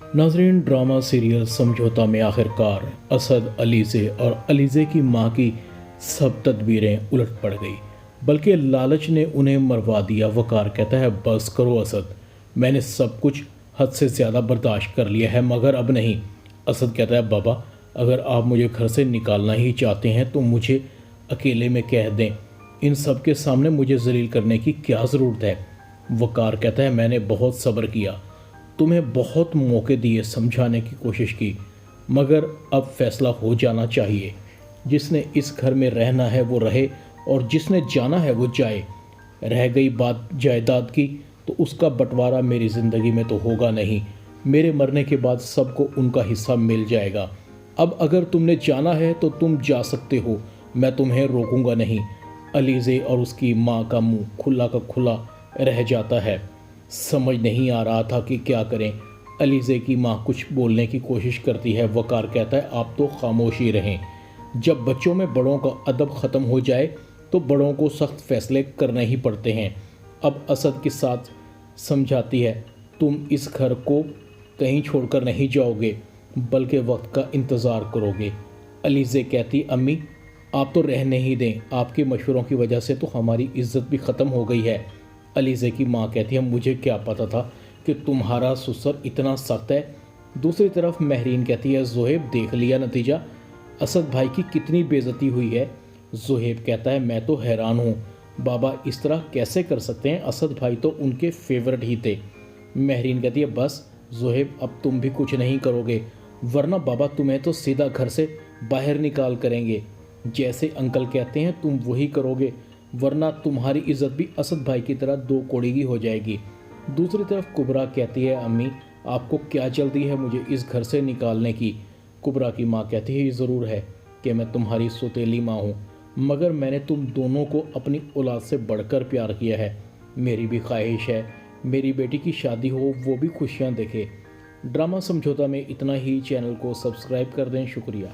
नाजरीन, drama serial समझौता में आखिरकार असद, अलीज़े और अलीज़े की मां की सब तदबीरें उलट पड़ गई, बल्कि लालच ने उन्हें मरवा दिया। वकार कहता है, बस करो असद, मैंने सब कुछ हद से ज़्यादा बर्दाश्त कर लिया है, मगर अब नहीं। असद कहता है, बाबा अगर आप मुझे घर से निकालना ही चाहते हैं तो मुझे अकेले में कह दें, इन सब के सामने मुझे जलील करने की क्या ज़रूरत है। वकार कहता है, मैंने बहुत सब्र किया, तुम्हें बहुत मौके दिए, समझाने की कोशिश की, मगर अब फैसला हो जाना चाहिए। जिसने इस घर में रहना है वो रहे और जिसने जाना है वो जाए। रह गई बात जायदाद की, तो उसका बंटवारा मेरी ज़िंदगी में तो होगा नहीं। मेरे मरने के बाद सबको उनका हिस्सा मिल जाएगा। अब अगर तुमने जाना है तो तुम जा सकते हो, मैं तुम्हें रोकूंगा नहीं। अलीज़े और उसकी माँ का मुंह खुला का खुला रह जाता है। समझ नहीं आ रहा था कि क्या करें। अलीज़े की माँ कुछ बोलने की कोशिश करती है। वकार कहता है, आप तो खामोश ही रहें। जब बच्चों में बड़ों का अदब ख़त्म हो जाए तो बड़ों को सख्त फैसले करने ही पड़ते हैं। अब असद के साथ समझाती है, तुम इस घर को कहीं छोड़कर नहीं जाओगे, बल्कि वक्त का इंतज़ार करोगे। अलीज़े कहती, अम्मी आप तो रहने ही दें, आपके मशवरों की वजह से तो हमारी इज्जत भी ख़त्म हो गई है। अलीज़े की माँ कहती है, मुझे क्या पता था कि तुम्हारा ससुर इतना सख्त है। दूसरी तरफ महरीन कहती है, ज़ुहैब देख लिया नतीजा, असद भाई की कितनी बेइज्जती हुई है। ज़ुहैब कहता है, मैं तो हैरान हूँ, बाबा इस तरह कैसे कर सकते हैं, असद भाई तो उनके फेवरेट ही थे। महरीन कहती है, बस ज़ुहैब अब तुम भी कुछ नहीं करोगे, वरना बाबा तुम्हें तो सीधा घर से बाहर निकाल करेंगे। जैसे अंकल कहते हैं तुम वही करोगे, वरना तुम्हारी इज्जत भी असद भाई की तरह दो कौड़ी की हो जाएगी। दूसरी तरफ कुबरा कहती है, अम्मी आपको क्या जल्दी है मुझे इस घर से निकालने की। कुबरा की माँ कहती है, ये ज़रूर है कि मैं तुम्हारी सौतेली माँ हूँ, मगर मैंने तुम दोनों को अपनी औलाद से बढ़कर प्यार किया है। मेरी भी ख्वाहिश है मेरी बेटी की शादी हो, वो भी खुशियाँ देखे। ड्रामा समझौता में इतना ही। चैनल को सब्सक्राइब कर दें। शुक्रिया।